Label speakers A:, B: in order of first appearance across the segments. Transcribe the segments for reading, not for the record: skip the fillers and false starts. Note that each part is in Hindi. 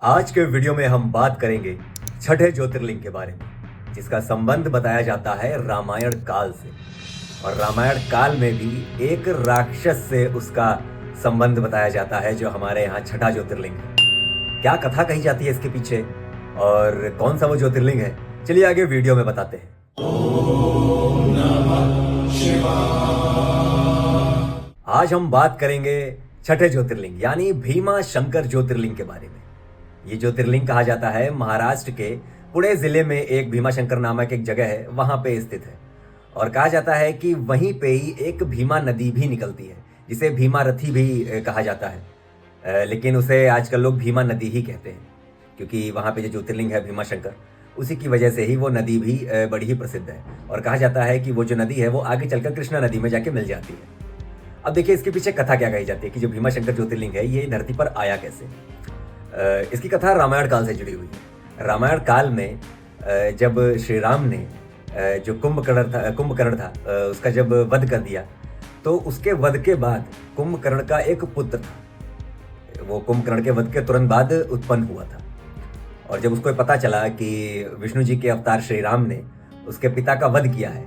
A: आज के वीडियो में हम बात करेंगे छठे ज्योतिर्लिंग के बारे में, जिसका संबंध बताया जाता है रामायण काल से। और रामायण काल में भी एक राक्षस से उसका संबंध बताया जाता है, जो हमारे यहाँ छठा ज्योतिर्लिंग है। क्या कथा कही जाती है इसके पीछे और कौन सा वो ज्योतिर्लिंग है, चलिए आगे वीडियो में बताते हैं। आज हम बात करेंगे छठे ज्योतिर्लिंग यानी भीमा शंकर ज्योतिर्लिंग के बारे में। ये ज्योतिर्लिंग कहा जाता है महाराष्ट्र के पुणे जिले में एक भीमा शंकर नामक एक जगह है, वहां पे स्थित है। और कहा जाता है कि वहीं पे ही एक भीमा नदी भी निकलती है, जिसे भीमा रथी भी कहा जाता है, लेकिन उसे आजकल लोग भीमा नदी ही कहते हैं, क्योंकि वहाँ पे जो ज्योतिर्लिंग है भीमा शंकर, उसी की वजह से ही वो नदी भी बड़ी ही प्रसिद्ध है। और कहा जाता है कि वो जो नदी है वो आगे चलकर कृष्णा नदी में जाके मिल जाती है। अब देखिए इसके पीछे कथा क्या कही जाती है कि जो भीमा शंकर ज्योतिर्लिंग है ये धरती पर आया कैसे। इसकी कथा रामायण काल से जुड़ी हुई है। रामायण काल में जब श्री राम ने जो कुंभकर्ण था उसका जब वध कर दिया, तो उसके वध के बाद कुंभकर्ण का एक पुत्र था, वो कुंभकर्ण के वध के तुरंत बाद उत्पन्न हुआ था। और जब उसको पता चला कि विष्णु जी के अवतार श्री राम ने उसके पिता का वध किया है,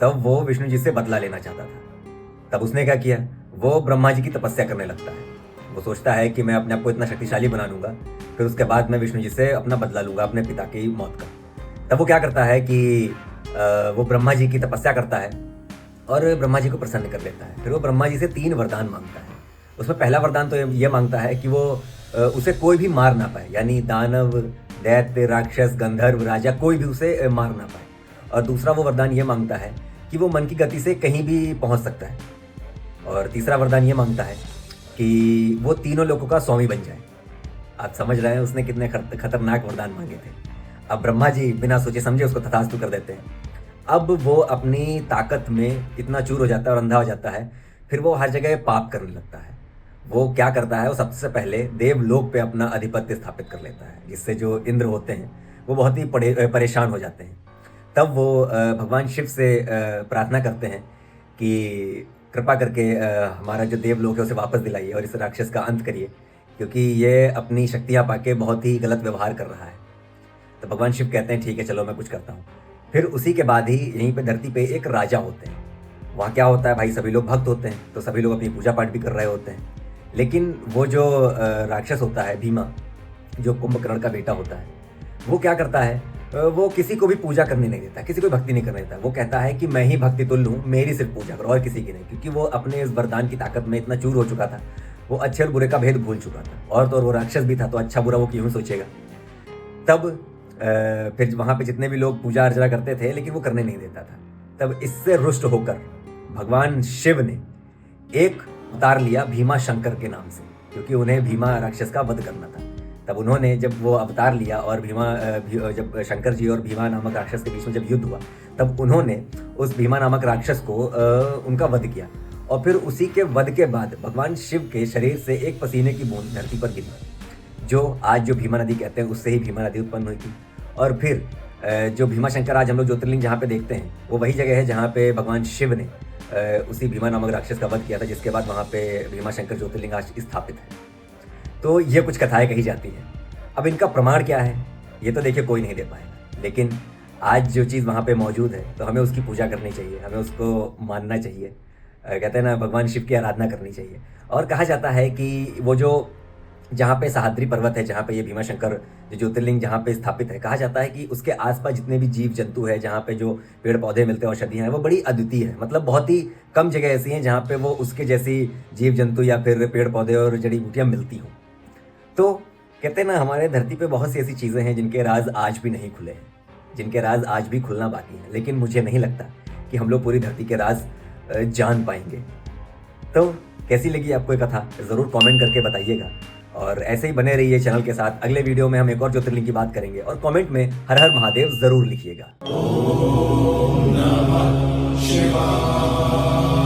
A: तब वो विष्णु जी से बदला लेना चाहता था। तब उसने क्या किया, वो ब्रह्मा जी की तपस्या करने लगता है। वो सोचता है कि मैं अपने आप को इतना शक्तिशाली बना लूंगा, फिर उसके बाद मैं विष्णु जी से अपना बदला लूंगा अपने पिता की मौत का। तब वो क्या करता है कि वो ब्रह्मा जी की तपस्या करता है और ब्रह्मा जी को प्रसन्न कर लेता है। फिर वो ब्रह्मा जी से 3 वरदान मांगता है। उसमें पहला वरदान तो ये मांगता है कि वो उसे कोई भी मार ना पाए, यानी दानव, दैत्य, राक्षस, गंधर्व, राजा, कोई भी उसे मार ना पाए। और दूसरा वो वरदान ये मांगता है कि वो मन की गति से कहीं भी पहुंच सकता है। और तीसरा वरदान ये मांगता है कि वो तीनों लोगों का स्वामी बन जाए। आप समझ रहे हैं उसने कितने खतरनाक वरदान मांगे थे। अब ब्रह्मा जी बिना सोचे समझे उसको तथास्तु कर देते हैं। अब वो अपनी ताकत में इतना चूर हो जाता है और अंधा हो जाता है, फिर वो हर जगह पाप करने लगता है। वो क्या करता है, वो सबसे पहले देवलोक पे अपना आधिपत्य स्थापित कर लेता है, जिससे जो इंद्र होते हैं वो बहुत ही परेशान हो जाते हैं। तब वो भगवान शिव से प्रार्थना करते हैं कि कृपा करके हमारा जो देवलोक है उसे वापस दिलाइए और इस राक्षस का अंत करिए, क्योंकि ये अपनी शक्तियाँ पाके बहुत ही गलत व्यवहार कर रहा है। तो भगवान शिव कहते हैं ठीक है चलो मैं कुछ करता हूँ। फिर उसी के बाद ही यहीं पे धरती पे एक राजा होते हैं। वहाँ क्या होता है भाई, सभी लोग भक्त होते हैं, तो सभी लोग अपनी पूजा पाठ भी कर रहे होते हैं। लेकिन वो जो राक्षस होता है भीमा, जो कुंभकर्ण का बेटा होता है, वो क्या करता है, वो किसी को भी पूजा करने नहीं देता, किसी को भक्ति नहीं करने देता। वो कहता है कि मैं ही भक्ति तुल्य हूँ, मेरी सिर्फ पूजा करो और किसी की नहीं, क्योंकि वो अपने इस वरदान की ताकत में इतना चूर हो चुका था। वो अच्छे और बुरे का भेद भूल चुका था, और तो और वो राक्षस भी था, तो अच्छा बुरा वो क्यों सोचेगा। तब फिर वहाँ पे जितने भी लोग पूजा अर्चना करते थे, लेकिन वो करने नहीं देता था। तब इससे रुष्ट होकर भगवान शिव ने एक अवतार लिया भीमा शंकर के नाम से, क्योंकि उन्हें भीमा राक्षस का वध करना था। तब उन्होंने जब वो अवतार लिया और जब शंकर जी और भीमा नामक राक्षस के बीच में जब युद्ध हुआ, तब उन्होंने उस भीमा नामक राक्षस को उनका वध किया। और फिर उसी के वध के बाद भगवान शिव के शरीर से एक पसीने की बूंद धरती पर गिरी, जो आज जो भीमा नदी कहते हैं, उससे ही भीमा नदी उत्पन्न हुई थी। और फिर जो भीमा शंकर आज हम लोग ज्योतिर्लिंग जहाँ पे देखते हैं, वो वही जगह है जहाँ पे भगवान शिव ने उसी भीमा नामक राक्षस का वध किया था, जिसके बाद वहाँ पे भीमा शंकर ज्योतिर्लिंग आज स्थापित है। तो ये कुछ कथाएं कही जाती हैं। अब इनका प्रमाण क्या है, ये तो देखिए कोई नहीं दे पाएगा, लेकिन आज जो चीज़ वहाँ पे मौजूद है तो हमें उसकी पूजा करनी चाहिए, हमें उसको मानना चाहिए। कहते हैं ना, भगवान शिव की आराधना करनी चाहिए। और कहा जाता है कि वो जो जहाँ पे सह्याद्री पर्वत है, जहाँ पे ये भीमा शंकर जो ज्योतिर्लिंग जहाँ पे स्थापित है, कहा जाता है कि उसके आसपास जितने भी जीव जंतु है, जहाँ पे जो पेड़ पौधे मिलते हैं, औषधियाँ हैं, वो बड़ी अद्वितीय है। मतलब बहुत ही कम जगह ऐसी हैं जहाँ पे वो उसके जैसी जीव जंतु या फिर पेड़ पौधे और जड़ी बूटियाँ मिलती हों। तो कहते हैं ना, हमारे धरती पे बहुत सी ऐसी चीज़ें हैं जिनके राज आज भी नहीं खुले हैं, जिनके राज आज भी खुलना बाकी है। लेकिन मुझे नहीं लगता कि हम लोग पूरी धरती के राज जान पाएंगे। तो कैसी लगी आपको ये कथा, ज़रूर कमेंट करके बताइएगा। और ऐसे ही बने रहिए चैनल के साथ। अगले वीडियो में हम एक और ज्योतिर्लिंग की बात करेंगे, और कमेंट में हर हर महादेव ज़रूर लिखिएगा। ओम नमः शिवाय।